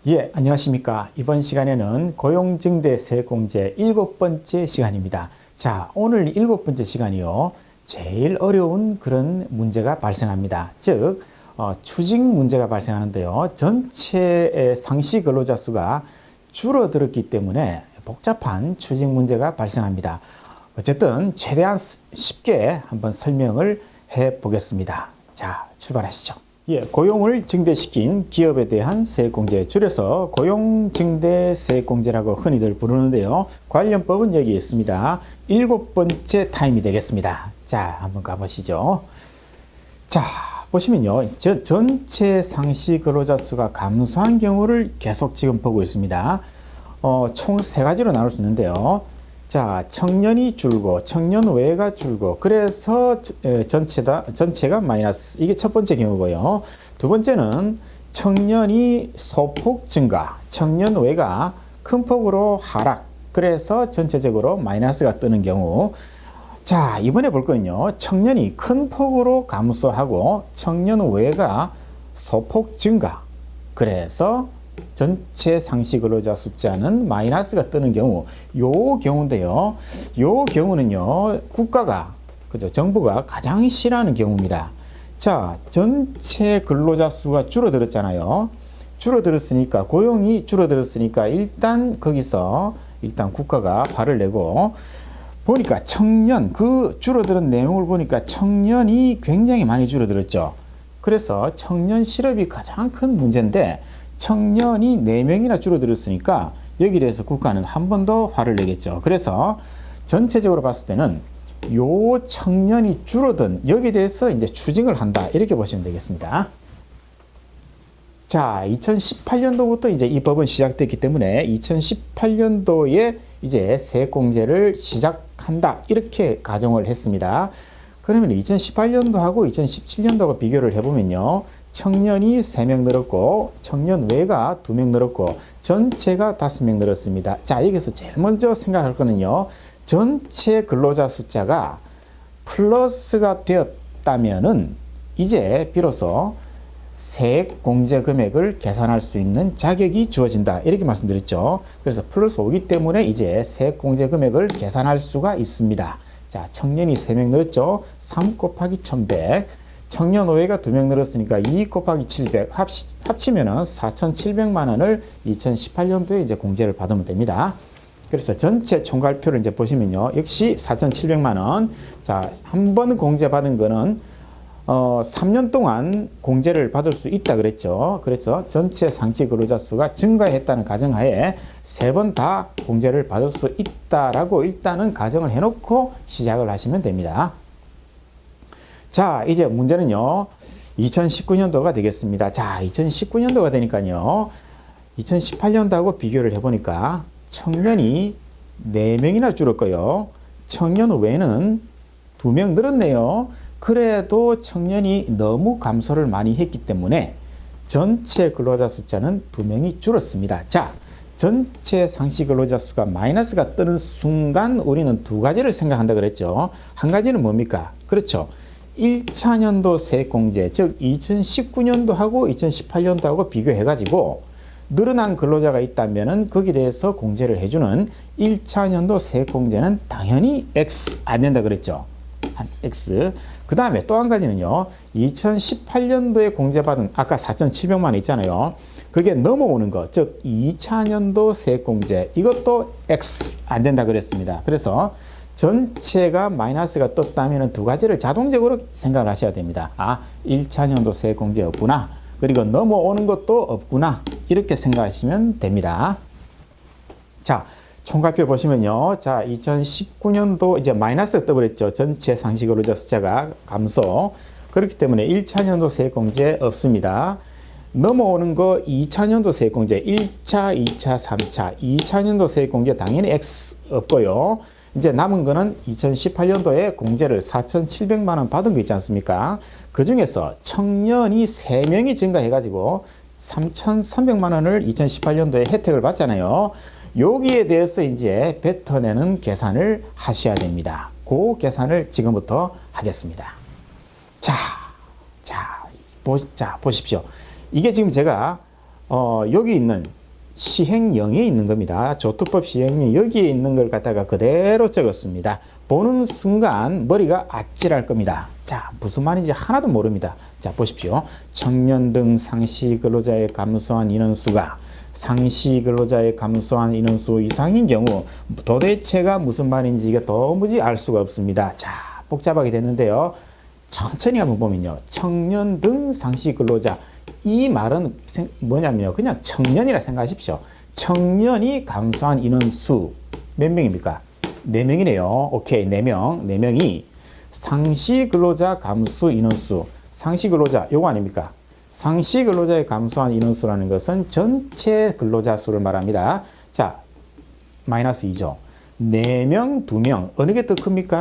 예, 안녕하십니까. 이번 시간에는 고용증대세공제 7번째 시간입니다. 자, 오늘 7번째 시간이요. 제일 어려운 그런 문제가 발생합니다. 즉, 추징 문제가 발생하는데요. 전체의 상시 근로자 수가 줄어들었기 때문에 복잡한 추징 문제가 발생합니다. 어쨌든 최대한 쉽게 한번 설명을 해 보겠습니다. 자, 출발하시죠. 예, 고용을 증대시킨 기업에 대한 세액공제, 줄여서 고용증대세액공제라고 흔히들 부르는데요. 관련법은 여기 있습니다. 7번째 타임이 되겠습니다. 자, 한번 가보시죠. 자, 보시면요. 전체 상시 근로자 수가 감소한 경우를 계속 지금 보고 있습니다. 총 세 가지로 나눌 수 있는데요. 자, 청년이 줄고 청년 외가 줄고 그래서 전체가 마이너스. 이게 첫 번째 경우고요. 두 번째는 청년이 소폭 증가, 청년 외가 큰 폭으로 하락. 그래서 전체적으로 마이너스가 뜨는 경우. 자, 이번에 볼 거는요. 청년이 큰 폭으로 감소하고 청년 외가 소폭 증가. 그래서 전체 상시 근로자 숫자는 마이너스가 뜨는 경우, 요 경우인데요. 요 경우는요, 국가가, 그죠? 정부가 가장 싫어하는 경우입니다. 자, 전체 근로자 수가 줄어들었잖아요. 줄어들었으니까, 고용이 줄어들었으니까, 일단 국가가 발을 내고, 보니까 청년, 그 줄어드는 내용을 보니까 청년이 굉장히 많이 줄어들었죠. 그래서 청년 실업이 가장 큰 문제인데, 청년이 4명이나 줄어들었으니까 여기에 대해서 국가는 한 번 더 화를 내겠죠. 그래서 전체적으로 봤을 때는 요 청년이 줄어든 여기에 대해서 이제 추징을 한다. 이렇게 보시면 되겠습니다. 자, 2018년도부터 이제 이 법은 시작됐기 때문에 2018년도에 이제 세액공제를 시작한다. 이렇게 가정을 했습니다. 그러면 2018년도하고 2017년도하고 비교를 해보면요. 청년이 3명 늘었고 청년 외가 2명 늘었고 전체가 5명 늘었습니다. 자, 여기서 제일 먼저 생각할 거는요. 전체 근로자 숫자가 플러스가 되었다면은 이제 비로소 세액공제 금액을 계산할 수 있는 자격이 주어진다. 이렇게 말씀드렸죠. 그래서 플러스 5기 때문에 이제 세액공제 금액을 계산할 수가 있습니다. 자, 청년이 3명 늘었죠. 3 곱하기 1100. 청년 외가 2명 늘었으니까 2 곱하기 700 합치면은 4,700만 원을 2018년도에 이제 공제를 받으면 됩니다. 그래서 전체 총괄표를 이제 보시면요. 역시 4,700만 원. 자, 한 번 공제 받은 거는 3년 동안 공제를 받을 수 있다 그랬죠. 그래서 전체 상시 근로자 수가 증가했다는 가정하에 3번 다 공제를 받을 수 있다라고 일단은 가정을 해놓고 시작을 하시면 됩니다. 자, 이제 문제는요. 2019년도가 되겠습니다. 자, 2019년도가 되니까요. 2018년도하고 비교를 해보니까 청년이 4명이나 줄었고요. 청년 외는 2명 늘었네요. 그래도 청년이 너무 감소를 많이 했기 때문에 전체 근로자 숫자는 2명이 줄었습니다. 자, 전체 상시 근로자 수가 마이너스가 뜨는 순간 우리는 두 가지를 생각한다 그랬죠. 한 가지는 뭡니까? 그렇죠. 1차년도 세액공제, 즉 2019년도하고 2018년도하고 비교해가지고 늘어난 근로자가 있다면 거기에 대해서 공제를 해주는 1차년도 세액공제는 당연히 X 안 된다 그랬죠. 한 X. 그 다음에 또 한 가지는요. 2018년도에 공제받은 아까 4,700만 원 있잖아요. 그게 넘어오는 거, 즉 2차년도 세액공제 이것도 X 안 된다 그랬습니다. 그래서 전체가 마이너스가 떴다면 두 가지를 자동적으로 생각을 하셔야 됩니다. 아, 1차년도 세액공제 없구나. 그리고 넘어오는 것도 없구나. 이렇게 생각하시면 됩니다. 자, 총괄표 보시면요. 자, 2019년도 이제 마이너스가 떠버렸죠. 전체 상시 근로자 숫자가 감소. 그렇기 때문에 1차년도 세액공제 없습니다. 넘어오는 거 2차년도 세액공제 1차, 2차, 3차. 2차년도 세액공제 당연히 X 없고요. 이제 남은 거는 2018년도에 공제를 4,700만 원 받은 거 있지 않습니까? 그 중에서 청년이 3명이 증가해가지고 3,300만 원을 2018년도에 혜택을 받잖아요. 여기에 대해서 이제 뱉어내는 계산을 하셔야 됩니다. 그 계산을 지금부터 하겠습니다. 자, 보십시오. 이게 지금 제가 여기 있는 시행령에 있는 겁니다. 조투법 시행령 여기에 있는 걸 갖다가 그대로 적었습니다. 보는 순간 머리가 아찔할 겁니다. 자, 무슨 말인지 하나도 모릅니다. 자, 보십시오. 청년 등 상시 근로자의 감소한 인원수가 상시 근로자의 감소한 인원수 이상인 경우 도대체가 무슨 말인지 이게 도무지 알 수가 없습니다. 자, 복잡하게 됐는데요. 천천히 한번 보면요. 청년 등 상시 근로자. 이 말은 뭐냐면요. 그냥 청년이라 생각하십시오. 청년이 감소한 인원수 몇 명입니까? 4명이네요. 오케이, 4명. 4명이 상시 근로자 감소 인원수. 상시 근로자, 요거 아닙니까? 상시 근로자의 감소한 인원수라는 것은 전체 근로자 수를 말합니다. 자, 마이너스 2죠. 4명, 2명. 어느 게 더 큽니까?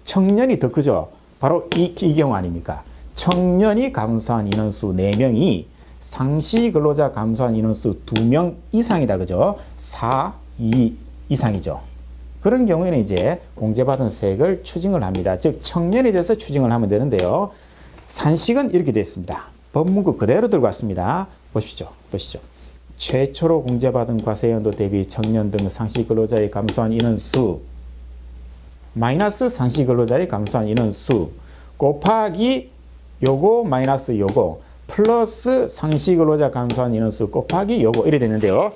청년이 더 크죠. 바로 이 경우 아닙니까? 청년이 감소한 인원수 4명이 상시 근로자 감소한 인원수 2명 이상이다. 그죠? 4, 2 이상이죠. 그런 경우에는 이제 공제받은 세액을 추징을 합니다. 즉, 청년에 대해서 추징을 하면 되는데요. 산식은 이렇게 되어 있습니다. 법문구 그대로 들고 왔습니다. 보시죠. 최초로 공제받은 과세연도 대비 청년 등 상시 근로자의 감소한 인원수 마이너스 상시 근로자의 감소한 인원수 곱하기 요거 마이너스 요거 플러스 상시 근로자 감소한 인원수 곱하기 요거 이래 되는데요.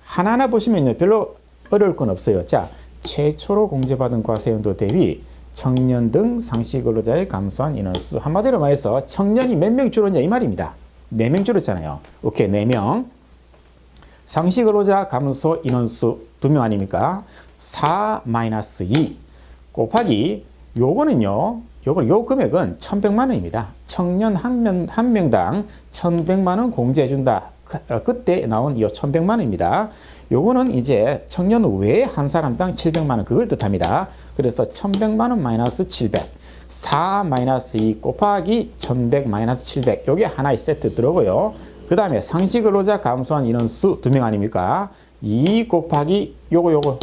하나하나 보시면요. 별로 어려울 건 없어요. 자, 최초로 공제받은 과세연도 대비 청년 등 상시 근로자의 감소한 인원수. 한마디로 말해서 청년이 몇 명 줄었냐 이 말입니다. 4명 줄었잖아요. 오케이, 4명. 상시 근로자 감소 인원수 2명 아닙니까? 4 마이너스 2 곱하기 요거는요. 요 금액은 1,100만 원입니다. 청년 한 명당 1,100만 원 공제해준다. 그때 나온 이 1,100만 원입니다. 요거는 이제 청년 외에 한 사람당 700만 원 그걸 뜻합니다. 그래서 1,100만 원 마이너스 700 4 마이너스 2 곱하기 1,100 마이너스 700 요게 하나의 세트 들어오고요. 그 다음에 상시 근로자 감소한 인원수 2명 아닙니까? 2 곱하기 요거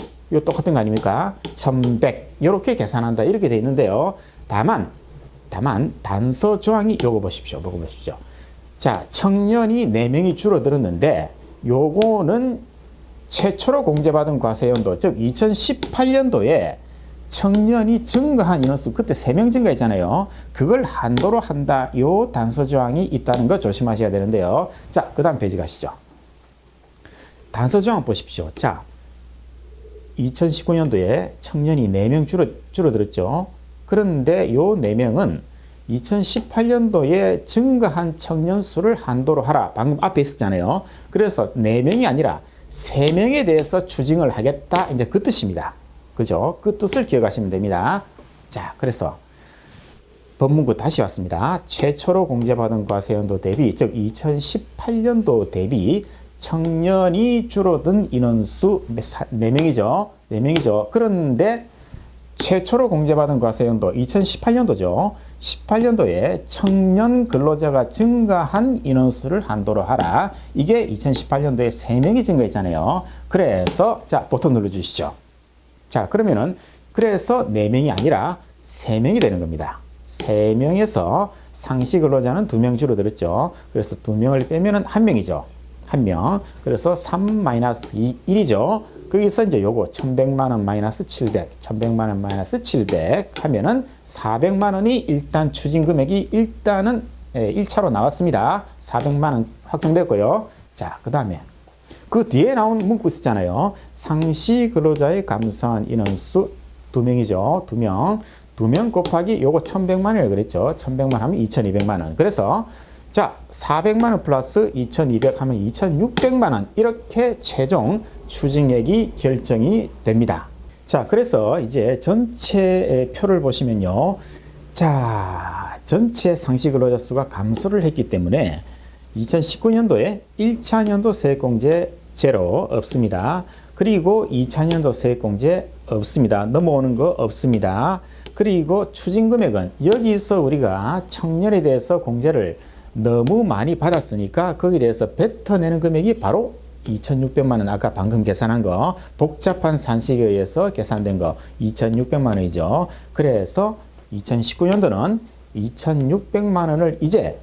똑같은 거 아닙니까? 1,100 요렇게 계산한다 이렇게 돼 있는데요. 다만 단서 조항이 요거 보십시오. 자, 청년이 4명이 줄어들었는데 요거는 최초로 공제받은 과세연도 즉 2018년도에 청년이 증가한 인원수 그때 3명 증가했잖아요. 그걸 한도로 한다. 요 단서 조항이 있다는 거 조심하셔야 되는데요. 자, 그 다음 페이지 가시죠. 단서 조항 보십시오. 자, 2019년도에 청년이 4명 줄어들었죠. 그런데 요 4명은 2018년도에 증가한 청년 수를 한도로 하라. 방금 앞에 있었잖아요. 그래서 4명이 아니라 3명에 대해서 추징을 하겠다. 이제 그 뜻입니다. 그죠? 그 뜻을 기억하시면 됩니다. 자, 그래서 법문구 다시 왔습니다. 최초로 공제받은 과세연도 대비, 즉 2018년도 대비 청년이 줄어든 인원수 4명이죠. 4명이죠. 그런데 최초로 공제받은 과세연도 2018년도죠. 18년도에 청년 근로자가 증가한 인원수를 한도로 하라. 이게 2018년도에 3명이 증가했잖아요. 그래서 자, 버튼 눌러주시죠. 자, 그러면은 그래서 4명이 아니라 3명이 되는 겁니다. 3명에서 상시 근로자는 2명 줄어들었죠. 그래서 2명을 빼면은 1명이죠. 1명. 그래서 3-2, 1이죠. 거기서 이제 요거 1,100만 원 마이너스 700, 1,100만 원 마이너스 700 하면은 400만 원이 일단 추징 금액이 일단은 1차로 나왔습니다. 400만 원 확정됐고요. 자, 그 다음에 그 뒤에 나온 문구 있었잖아요. 상시 근로자의 감소한 인원수 2명이죠. 2명 곱하기 요거 1,100만 원을 그랬죠. 1,100만 원 하면 2,200만 원. 그래서 자, 400만 원 플러스 2,200 하면 2,600만 원. 이렇게 최종 추징액이 결정이 됩니다. 자, 그래서 이제 전체의 표를 보시면요. 자, 전체 상시 근로자 수가 감소를 했기 때문에 2019년도에 1차년도 세액공제 제로 없습니다. 그리고 2차년도 세액공제 없습니다. 넘어오는 거 없습니다. 그리고 추징금액은 여기서 우리가 청년에 대해서 공제를 너무 많이 받았으니까 거기에 대해서 뱉어내는 금액이 바로 2,600만 원, 아까 방금 계산한 거, 복잡한 산식에 의해서 계산된 거 2,600만 원이죠. 그래서 2019년도는 2,600만 원을 이제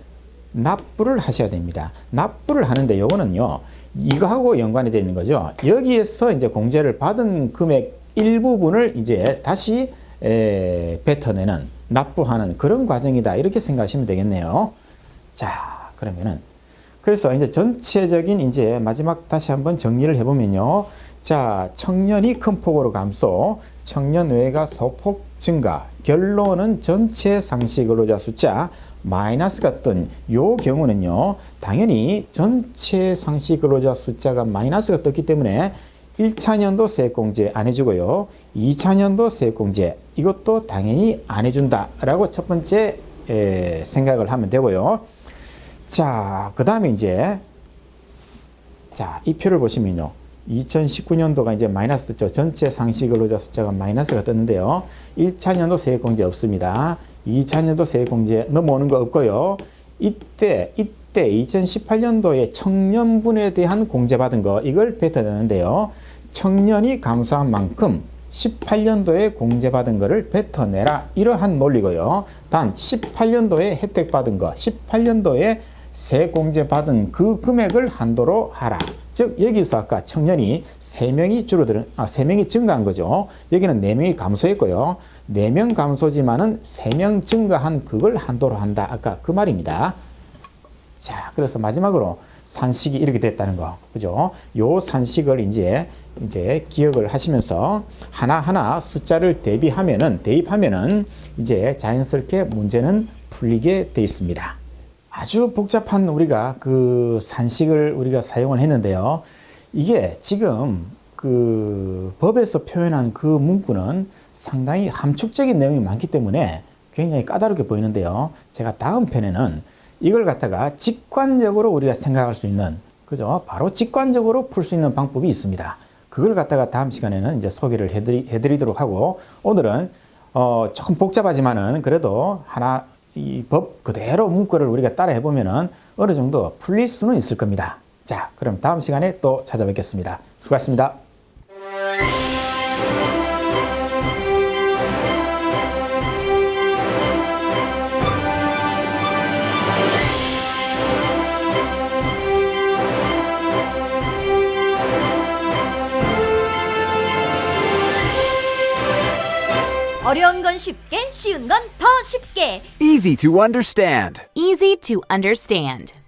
납부를 하셔야 됩니다. 납부를 하는데 요거는요, 이거하고 연관이 되어 있는 거죠. 여기에서 이제 공제를 받은 금액 일부분을 이제 다시 뱉어내는, 납부하는 그런 과정이다. 이렇게 생각하시면 되겠네요. 자, 그러면은 그래서 이제 전체적인 이제 마지막 다시 한번 정리를 해보면요. 자, 청년이 큰 폭으로 감소, 청년 외가 소폭 증가, 결론은 전체 상시 근로자 숫자 마이너스가 뜬 요 경우는요, 당연히 전체 상시 근로자 숫자가 마이너스가 떴기 때문에 1차년도 세액공제 안 해주고요, 2차년도 세액공제 이것도 당연히 안 해준다 라고 첫 번째 생각을 하면 되고요. 자, 그 다음에 이제 자, 이 표를 보시면요, 2019년도가 이제 마이너스 떴죠. 전체 상시 근로자 숫자가 마이너스가 떴는데요, 1차년도 세액공제 없습니다. 2차년도 세액공제 넘어오는 거 없고요. 이때 2018년도에 청년분에 대한 공제받은 거 이걸 뱉어내는데요, 청년이 감소한 만큼 18년도에 공제받은 거를 뱉어내라, 이러한 논리고요. 단 18년도에 혜택받은 거, 18년도에 세공제 받은 그 금액을 한도로 하라. 즉 여기서 아까 청년이 3명이 줄어드는 3명이 증가한 거죠. 여기는 4명이 감소했고요. 4명 감소지만은 3명 증가한 그걸 한도로 한다. 아까 그 말입니다. 자, 그래서 마지막으로 산식이 이렇게 됐다는 거. 그죠? 요 산식을 이제 기억을 하시면서 하나하나 숫자를 대입하면은 이제 자연스럽게 문제는 풀리게 돼 있습니다. 아주 복잡한 우리가 그 산식을 우리가 사용을 했는데요. 이게 지금 그 법에서 표현한 그 문구는 상당히 함축적인 내용이 많기 때문에 굉장히 까다롭게 보이는데요. 제가 다음 편에는 이걸 갖다가 직관적으로 우리가 생각할 수 있는, 그죠? 바로 직관적으로 풀 수 있는 방법이 있습니다. 그걸 갖다가 다음 시간에는 이제 소개를 해드리도록 하고, 오늘은 조금 복잡하지만은 그래도 하나 이 법 그대로 문구를 우리가 따라 해보면은 어느 정도 풀릴 수는 있을 겁니다. 자, 그럼 다음 시간에 또 찾아뵙겠습니다. 수고하셨습니다. 어려운 건 쉽게, 쉬운 건 더 쉽게. Easy to understand. Easy to understand.